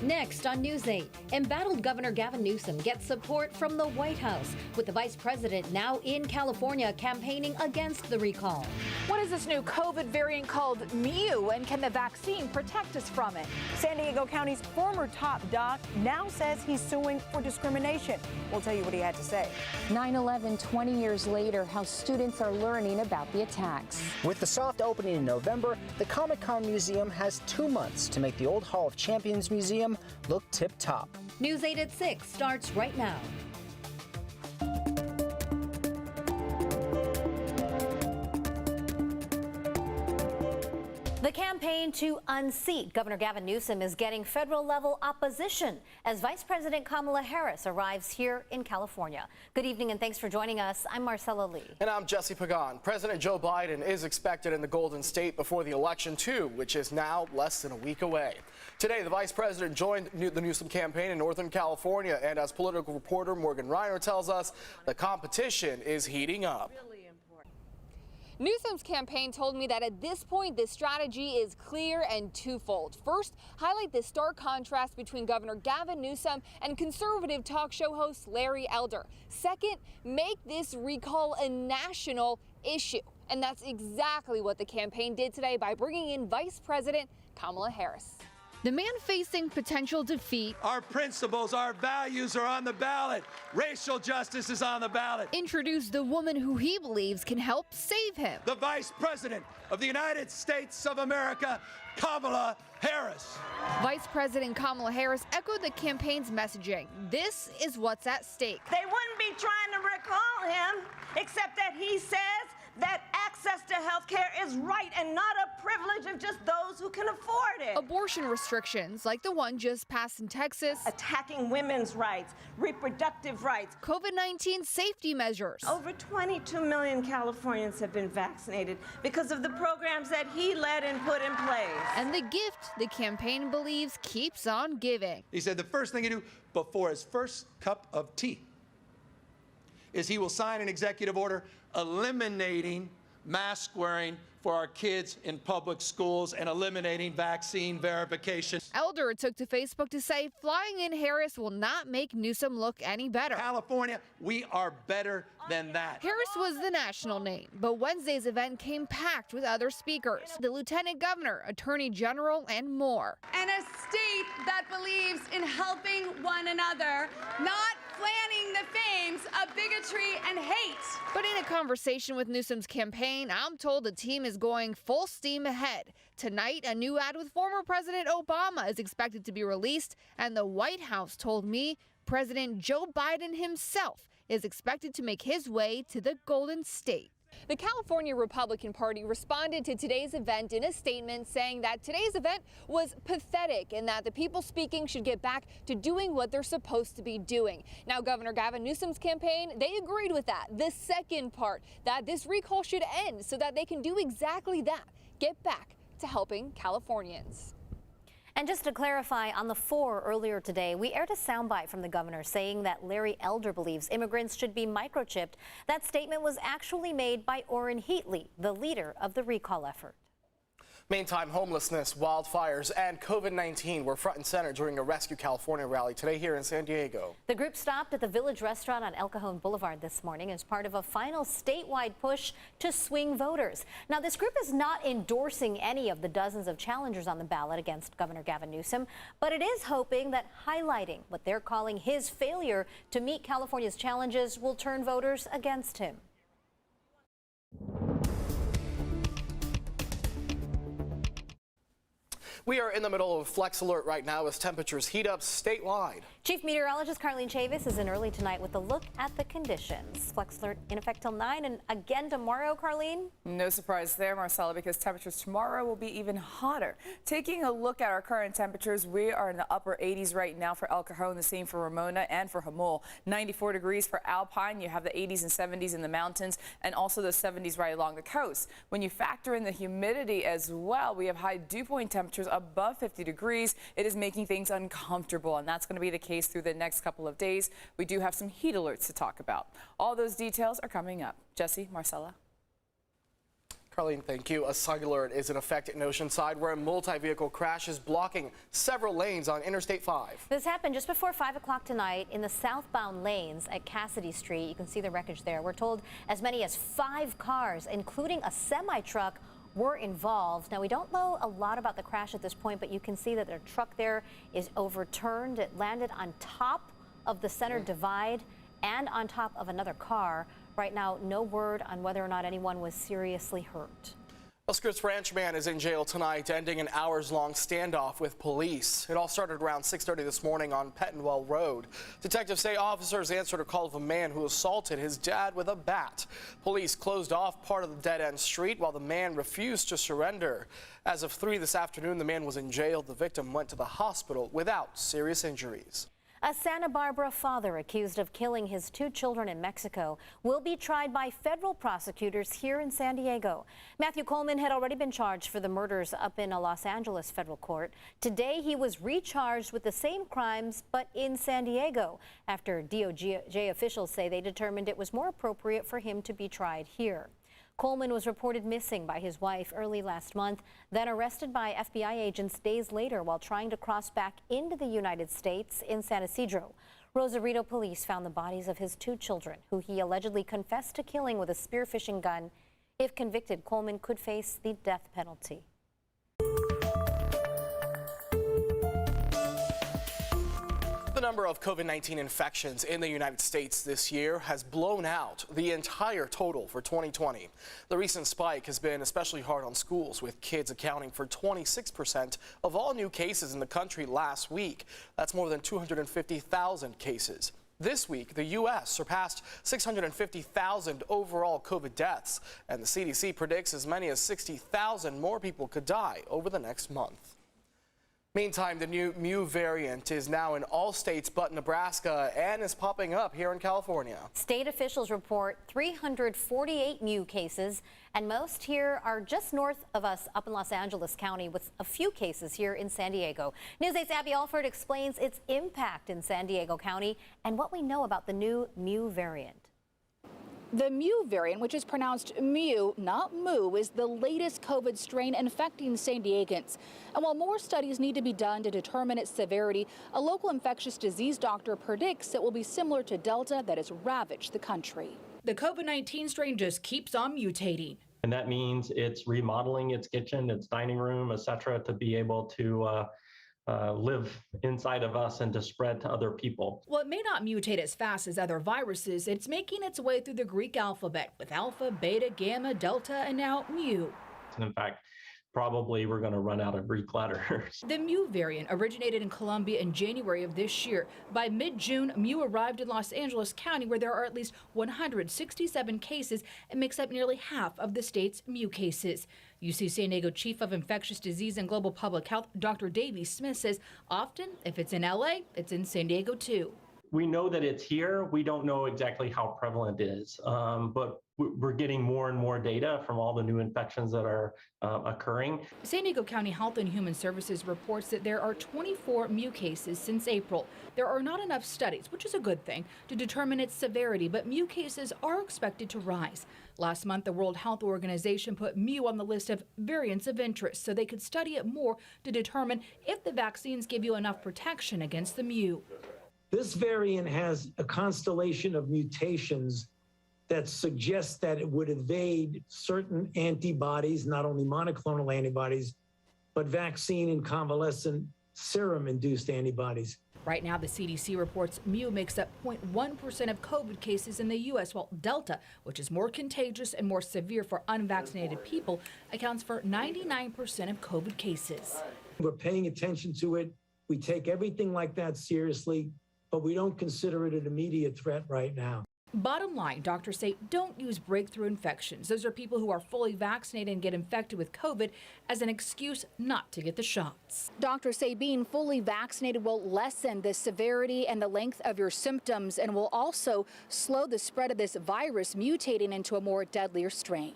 Next on News 8, embattled Governor Gavin Newsom gets support from the White House, with the vice president now in California campaigning against the recall. What is this new COVID variant called Mu, and can the vaccine protect us from it? San Diego County's former top doc now says he's suing for discrimination. We'll tell you what he had to say. 9/11, 20 years later, how students are learning about the attacks. With the soft opening in November, the Comic-Con Museum has 2 months to make the old Hall of Champions Museum look tip-top. News 8 at 6 starts right now. The campaign to unseat Governor Gavin Newsom is getting federal-level opposition as Vice President Kamala Harris arrives here in California. Good evening and thanks for joining us. I'm Marcella Lee. And I'm Jesse Pagan. President Joe Biden is expected in the Golden State before the election, too, which is now less than a week away. Today, the vice president joined the Newsom campaign in Northern California, and as political reporter Morgan Reiner tells us, the competition is heating up. Newsom's campaign told me that at this point, the strategy is clear and twofold. First, highlight the stark contrast between Governor Gavin Newsom and conservative talk show host Larry Elder. Second, make this recall a national issue. And that's exactly what the campaign did today by bringing in Vice President Kamala Harris. The man facing potential defeat. Our principles, our values are on the ballot. Racial justice is on the ballot. Introduced the woman who he believes can help save him. The Vice President of the United States of America, Kamala Harris. Vice President Kamala Harris echoed the campaign's messaging. This is what's at stake. They wouldn't be trying to recall him, except that he says that access to health care is right and not a privilege of just those who can afford it. Abortion restrictions like the one just passed in Texas. Attacking women's rights, reproductive rights. COVID-19 safety measures. Over 22 million Californians have been vaccinated because of the programs that he led and put in place. And the gift the campaign believes keeps on giving. He said the first thing he do before his first cup of tea is he will sign an executive order eliminating mask wearing for our kids in public schools and eliminating vaccine verification. Elder took to Facebook to say flying in Harris will not make Newsom look any better. California, we are better than that. Harris was the national name, but Wednesday's event came packed with other speakers, the lieutenant governor, attorney general, and more. And a state that believes in helping one another, not planning the fames of bigotry and hate. But in a conversation with Newsom's campaign, I'm told the team is going full steam ahead. Tonight, a new ad with former President Obama is expected to be released, and the White House told me President Joe Biden himself is expected to make his way to the Golden State. The California Republican Party responded to today's event in a statement saying that today's event was pathetic and that the people speaking should get back to doing what they're supposed to be doing. Now, Governor Gavin Newsom's campaign, they agreed with that. The second part, that this recall should end so that they can do exactly that, get back to helping Californians. And just to clarify, on the 4 earlier today, we aired a soundbite from the governor saying that Larry Elder believes immigrants should be microchipped. That statement was actually made by Orrin Heatley, the leader of the recall effort. Meantime, homelessness, wildfires, and COVID-19 were front and center during a Rescue California rally today here in San Diego. The group stopped at the Village restaurant on El Cajon Boulevard this morning as part of a final statewide push to swing voters. Now, this group is not endorsing any of the dozens of challengers on the ballot against Governor Gavin Newsom, but it is hoping that highlighting what they're calling his failure to meet California's challenges will turn voters against him. We are in the middle of Flex Alert right now as temperatures heat up statewide. Chief Meteorologist Carlene Chavis is in early tonight with a look at the conditions. Flex Alert in effect till 9 and again tomorrow, Carlene? No surprise there, Marcella, because temperatures tomorrow will be even hotter. Taking a look at our current temperatures, we are in the upper 80s right now for El Cajon, the same for Ramona and for Jamul. 94 degrees for Alpine. You have the 80s and 70s in the mountains and also the 70s right along the coast. When you factor in the humidity as well, we have high dew point temperatures above 50 degrees. It is making things uncomfortable, and that's going to be the case through the next couple of days. We do have some heat alerts to talk about. All those details are coming up. Jesse, Marcella. Carlene, thank you. A cyclone alert is in effect in Oceanside, where a multi-vehicle crash is blocking several lanes on Interstate 5. This happened just before 5 o'clock tonight in the southbound lanes at Cassidy Street. You can see the wreckage there. We're told as many as 5 cars, including a semi-truck, were involved. Now, we don't know a lot about the crash at this point, but you can see that their truck there is overturned. It landed on top of the center divide and on top of another car. Right now, no word on whether or not anyone was seriously hurt. A Scripps Ranch man is in jail tonight, ending an hours-long standoff with police. It all started around 6:30 this morning on Pettenwell Road. Detectives say officers answered a call of a man who assaulted his dad with a bat. Police closed off part of the dead-end street while the man refused to surrender. As of 3 this afternoon, the man was in jail. The victim went to the hospital without serious injuries. A Santa Barbara father accused of killing his 2 children in Mexico will be tried by federal prosecutors here in San Diego. Matthew Coleman had already been charged for the murders up in a Los Angeles federal court. Today, he was recharged with the same crimes, but in San Diego, after DOJ officials say they determined it was more appropriate for him to be tried here. Coleman was reported missing by his wife early last month, then arrested by FBI agents days later while trying to cross back into the United States in San Ysidro. Rosarito police found the bodies of his 2 children, who he allegedly confessed to killing with a spearfishing gun. If convicted, Coleman could face the death penalty. The number of COVID-19 infections in the United States this year has blown out the entire total for 2020. The recent spike has been especially hard on schools, with kids accounting for 26% of all new cases in the country last week. That's more than 250,000 cases. This week, the U.S. surpassed 650,000 overall COVID deaths, and the CDC predicts as many as 60,000 more people could die over the next month. Meantime, the new Mu variant is now in all states but Nebraska and is popping up here in California. State officials report 348 Mu cases, and most here are just north of us up in Los Angeles County, with a few cases here in San Diego. News 8's Abby Alford explains its impact in San Diego County and what we know about the new Mu variant. The Mu variant, which is pronounced Mu, not Moo, is the latest COVID strain infecting San Diegans. And while more studies need to be done to determine its severity, a local infectious disease doctor predicts it will be similar to Delta that has ravaged the country. The COVID-19 strain just keeps on mutating. And that means it's remodeling its kitchen, its dining room, etc., to be able to live inside of us and to spread to other people. Well, it may not mutate as fast as other viruses. It's making its way through the Greek alphabet with alpha, beta, gamma, delta, and now Mu. In fact, probably we're going to run out of Greek letters. The Mu variant originated in Colombia in January of this year. By mid-June, Mu arrived in Los Angeles County, where there are at least 167 cases and makes up nearly half of the state's Mu cases. UC San Diego Chief of Infectious Disease and Global Public Health, Dr. Davey Smith, says often, if it's in LA, it's in San Diego too. We know that it's here. We don't know exactly how prevalent it is, but we're getting more and more data from all the new infections that are occurring. San Diego County Health and Human Services reports that there are 24 Mu cases since April. There are not enough studies, which is a good thing, to determine its severity, but Mu cases are expected to rise. Last month, the World Health Organization put Mu on the list of variants of interest so they could study it more to determine if the vaccines give you enough protection against the Mu. This variant has a constellation of mutations that suggests that it would evade certain antibodies, not only monoclonal antibodies, but vaccine and convalescent serum-induced antibodies. Right now, the CDC reports Mu makes up 0.1% of COVID cases in the U.S., while Delta, which is more contagious and more severe for unvaccinated people, accounts for 99% of COVID cases. We're paying attention to it. We take everything like that seriously, but we don't consider it an immediate threat right now. Bottom line, doctors say don't use breakthrough infections. Those are people who are fully vaccinated and get infected with COVID as an excuse not to get the shots. Doctors say being fully vaccinated will lessen the severity and the length of your symptoms and will also slow the spread of this virus mutating into a more deadlier strain.